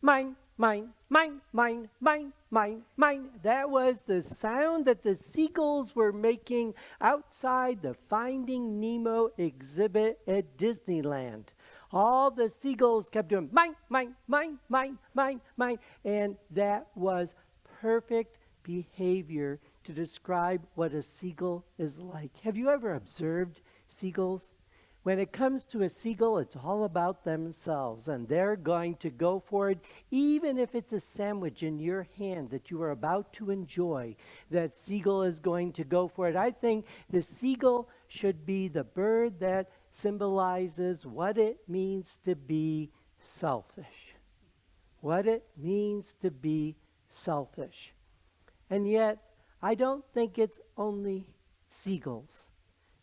mine, mine, mine, mine, mine, mine, mine. That was the sound that the seagulls were making outside the Finding Nemo exhibit at Disneyland. All the seagulls kept doing mine, mine, mine, mine, mine, mine. And that was perfect behavior to describe what a seagull is like. Have you ever observed seagulls? When it comes to a seagull, it's all about themselves, and they're going to go for it, even if it's a sandwich in your hand that you are about to enjoy. That seagull is going to go for it. I think the seagull should be the bird that symbolizes what it means to be selfish. What it means to be selfish. And yet, I don't think it's only seagulls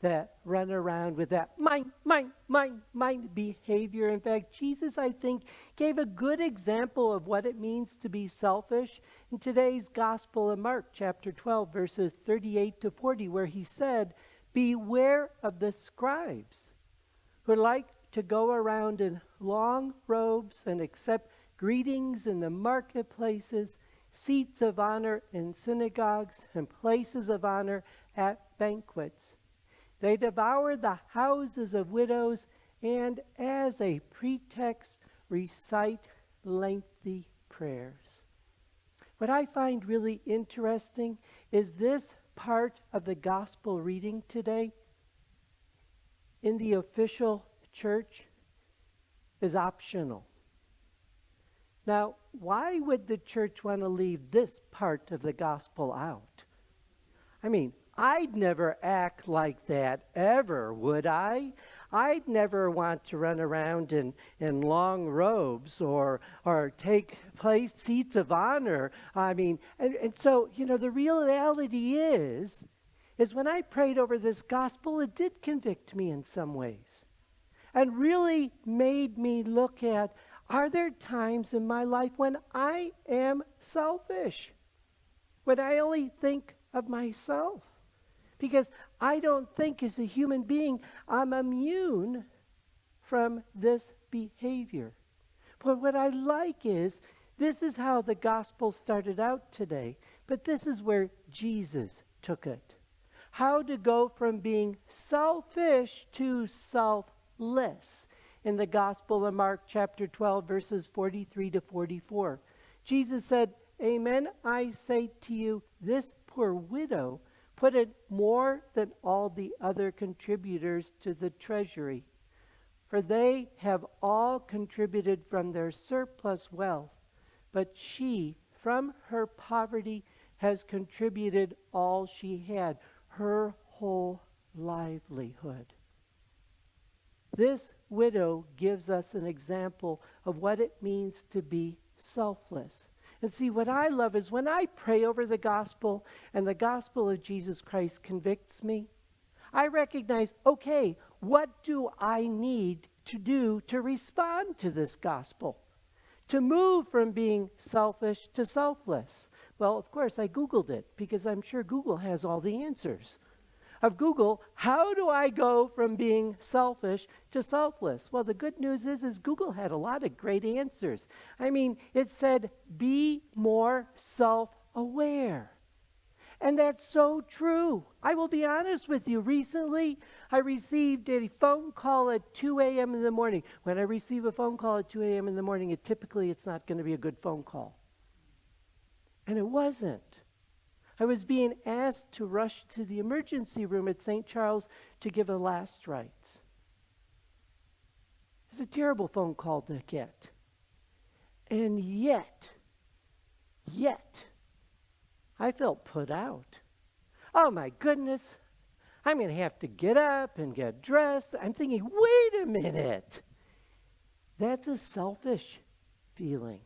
that run around with that mine, mine, mine, mine behavior. In fact, Jesus, I think, gave a good example of what it means to be selfish in today's Gospel of Mark, chapter 12, verses 38 to 40, where he said, "Beware of the scribes who like to go around in long robes and accept greetings in the marketplaces, seats of honor in synagogues, and places of honor at banquets. They devour the houses of widows and, as a pretext, recite lengthy prayers." What I find really interesting is this part of the gospel reading today in the official church is optional. Now, why would the church want to leave this part of the gospel out? I mean, I'd never act like that ever, would I? I'd never want to run around in long robes or take seats of honor. I mean, and so, the reality is when I prayed over this gospel, it did convict me in some ways and really made me look at, are there times in my life when I am selfish? When I only think of myself? Because I don't think as a human being I'm immune from this behavior. But what I like is, this is how the gospel started out today, but this is where Jesus took it. How to go from being selfish to selfless. In the Gospel of Mark chapter 12, verses 43 to 44. Jesus said, "Amen, I say to you, this poor widow put it more than all the other contributors to the treasury. For they have all contributed from their surplus wealth, but she, from her poverty, has contributed all she had, her whole livelihood." This widow gives us an example of what it means to be selfless. And see, what I love is when I pray over the gospel and the gospel of Jesus Christ convicts me, I recognize, okay, what do I need to do to respond to this gospel? To move from being selfish to selfless. Well, of course, I Googled it because I'm sure Google has all the answers. Of Google, how do I go from being selfish to selfless? Well, the good news is Google had a lot of great answers. I mean, it said, be more self-aware. And that's so true. I will be honest with you. Recently, I received a phone call at 2 a.m. in the morning. When I receive a phone call at 2 a.m. in the morning, it's not going to be a good phone call. And it wasn't. I was being asked to rush to the emergency room at St. Charles to give a last rites. It's a terrible phone call to get. And yet, I felt put out. Oh my goodness, I'm going to have to get up and get dressed. I'm thinking, wait a minute. That's a selfish feeling.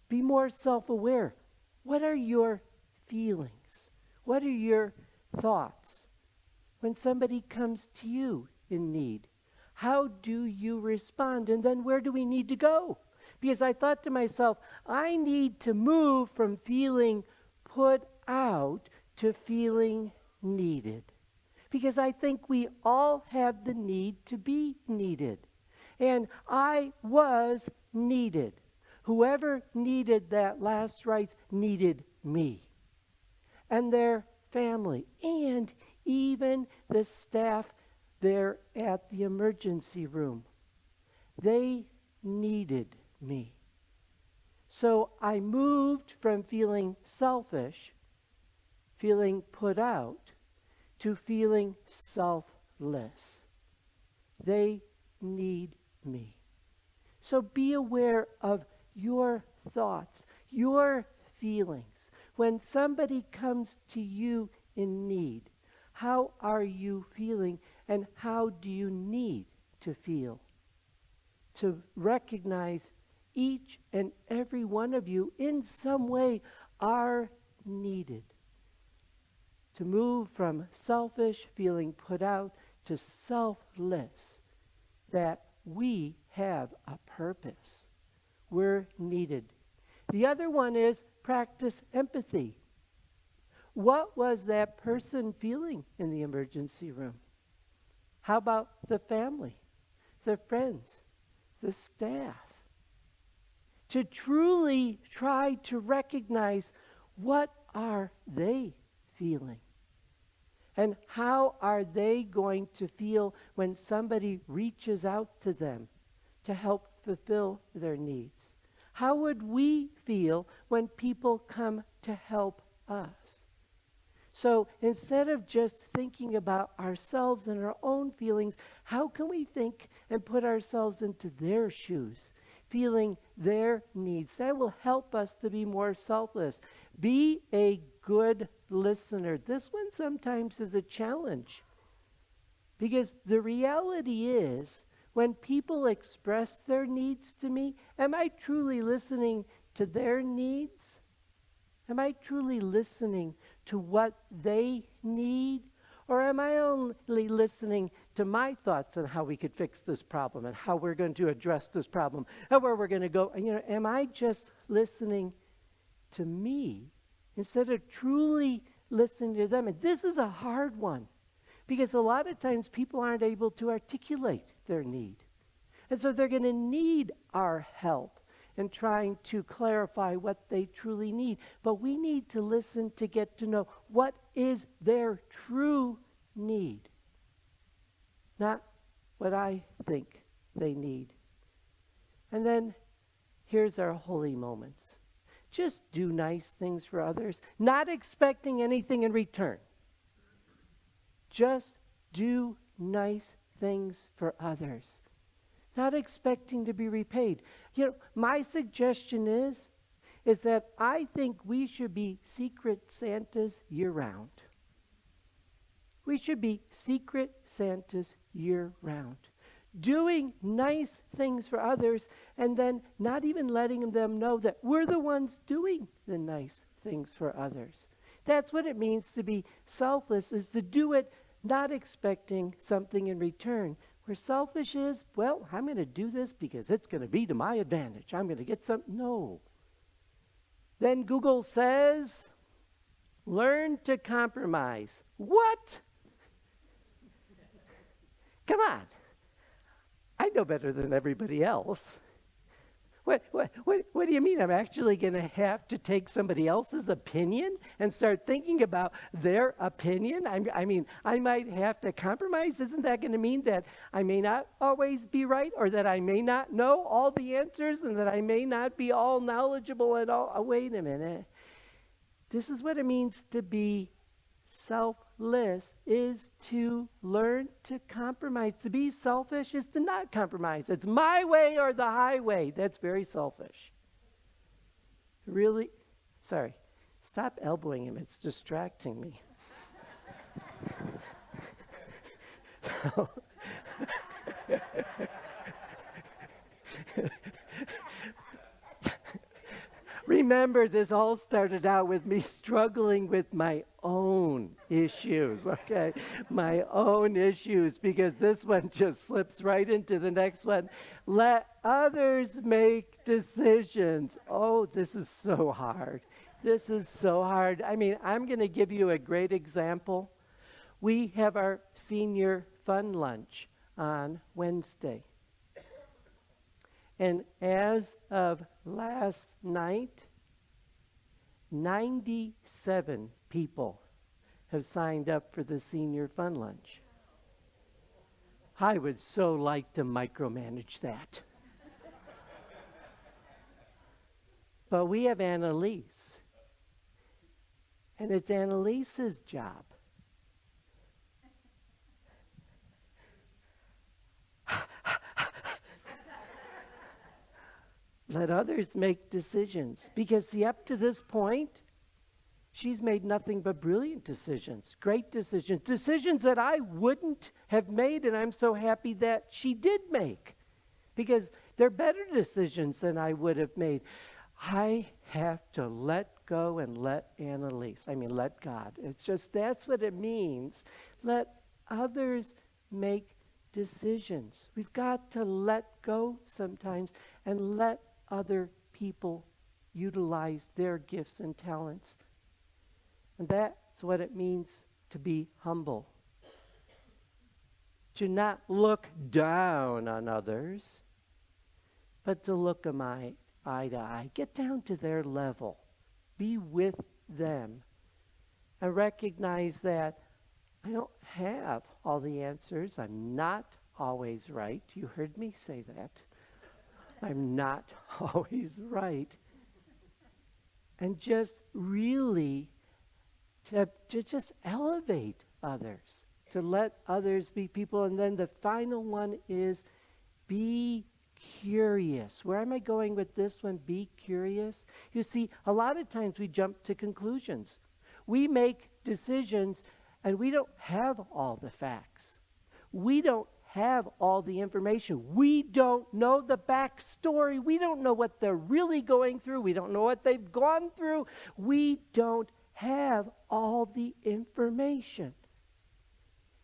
Be more self-aware. What are your feelings? What are your thoughts? When somebody comes to you in need, how do you respond? And then where do we need to go? Because I thought to myself, I need to move from feeling put out to feeling needed. Because I think we all have the need to be needed. And I was needed. Whoever needed that last rites needed me and their family and even the staff there at the emergency room. They needed me. So I moved from feeling selfish, feeling put out, to feeling selfless. They need me. So be aware of your thoughts, your feelings. When somebody comes to you in need, how are you feeling and how do you need to feel? To recognize each and every one of you in some way are needed. To move from selfish, feeling put out, to selfless, that we have a purpose. We're needed. The other one is practice empathy. What was that person feeling in the emergency room? How about the family, the friends, the staff? To truly try to recognize what are they feeling? And how are they going to feel when somebody reaches out to them to help fulfill their needs? How would we feel when people come to help us? So instead of just thinking about ourselves and our own feelings, how can we think and put ourselves into their shoes, feeling their needs? That will help us to be more selfless. Be a good listener. This one sometimes is a challenge, because the reality is when people express their needs to me, am I truly listening to their needs? Am I truly listening to what they need? Or am I only listening to my thoughts on how we could fix this problem and how we're going to address this problem and where we're going to go? Am I just listening to me instead of truly listening to them? And this is a hard one, because a lot of times people aren't able to articulate their need. And so they're going to need our help in trying to clarify what they truly need. But we need to listen to get to know what is their true need, not what I think they need. And then here's our holy moments. Just do nice things for others, not expecting anything in return. Just do nice things for others, not expecting to be repaid. My suggestion is that I think we should be secret Santas year-round. We should be secret Santas year-round, doing nice things for others and then not even letting them know that we're the ones doing the nice things for others. That's what it means to be selfless, is to do it not expecting something in return. Where selfish is, well, I'm going to do this because it's going to be to my advantage. I'm going to get some. No. Then Google says, learn to compromise. What? Come on. I know better than everybody else. What do you mean? I'm actually going to have to take somebody else's opinion and start thinking about their opinion? I mean, I might have to compromise. Isn't that going to mean that I may not always be right, or that I may not know all the answers, and that I may not be all knowledgeable at all? Oh, wait a minute. This is what it means to be selfless, is to learn to compromise. To be selfish is to not compromise. It's my way or the highway. That's very selfish. Really? Sorry. Stop elbowing him. It's distracting me. Remember, this all started out with me struggling with my own issues, okay? My own issues, because this one just slips right into the next one. Let others make decisions. Oh, this is so hard. This is so hard. I mean, I'm going to give you a great example. We have our senior fun lunch on Wednesday. And as of last night, 97 people have signed up for the senior fun lunch. I would so like to micromanage that. But we have Annalise. And it's Annalise's job. Let others make decisions. Because, see, up to this point, she's made nothing but brilliant decisions, great decisions, decisions that I wouldn't have made, and I'm so happy that she did make. Because they're better decisions than I would have made. I have to let go and let let God. It's just, that's what it means. Let others make decisions. We've got to let go sometimes and let other people utilize their gifts and talents. And that's what it means to be humble. To not look down on others, but to look them eye to eye. Get down to their level. Be with them. And recognize that I don't have all the answers. I'm not always right. You heard me say that. I'm not always right. And just really to just elevate others, to let others be people. And then the final one is be curious. Where am I going with this one? Be curious. You see, a lot of times we jump to conclusions. We make decisions and we don't have all the facts. We don't have all the information. We don't know the backstory. We don't know what they're really going through. We don't know what they've gone through. We don't have all the information.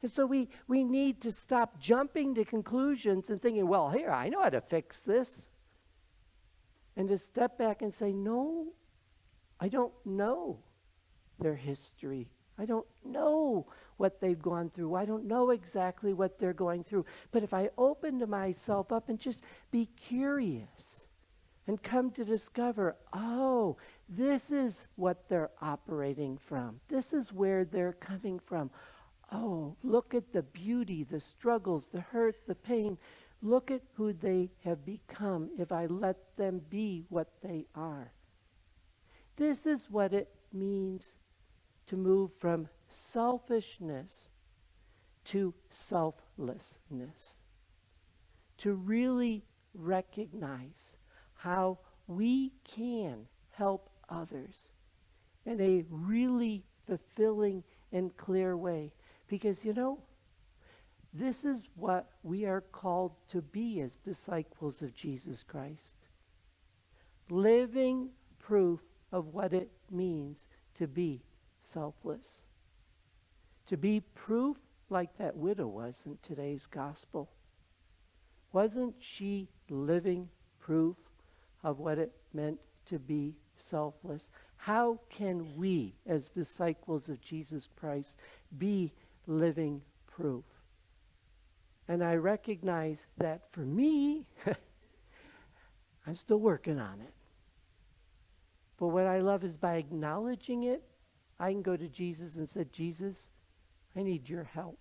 And so we need to stop jumping to conclusions and thinking, well, here, I know how to fix this. And to step back and say, no, I don't know their history. I don't know what they've gone through. I don't know exactly what they're going through. But if I open to myself up and just be curious and come to discover, oh, this is what they're operating from. This is where they're coming from. Oh, look at the beauty, the struggles, the hurt, the pain. Look at who they have become if I let them be what they are. This is what it means to move from selfishness to selflessness. To really recognize how we can help others in a really fulfilling and clear way. Because, this is what we are called to be as disciples of Jesus Christ. Living proof of what it means to be selfless. To be proof like that widow was in today's gospel. Wasn't she living proof of what it meant to be selfless? How can we, as disciples of Jesus Christ, be living proof? And I recognize that for me, I'm still working on it. But what I love is by acknowledging it, I can go to Jesus and say, Jesus, I need your help.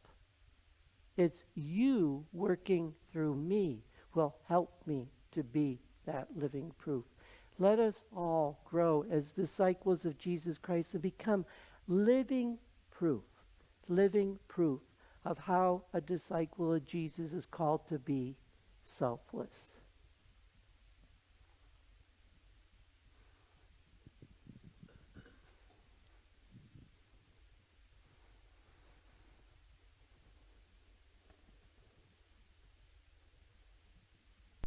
It's you working through me will help me to be that living proof. Let us all grow as disciples of Jesus Christ to become living proof of how a disciple of Jesus is called to be selfless.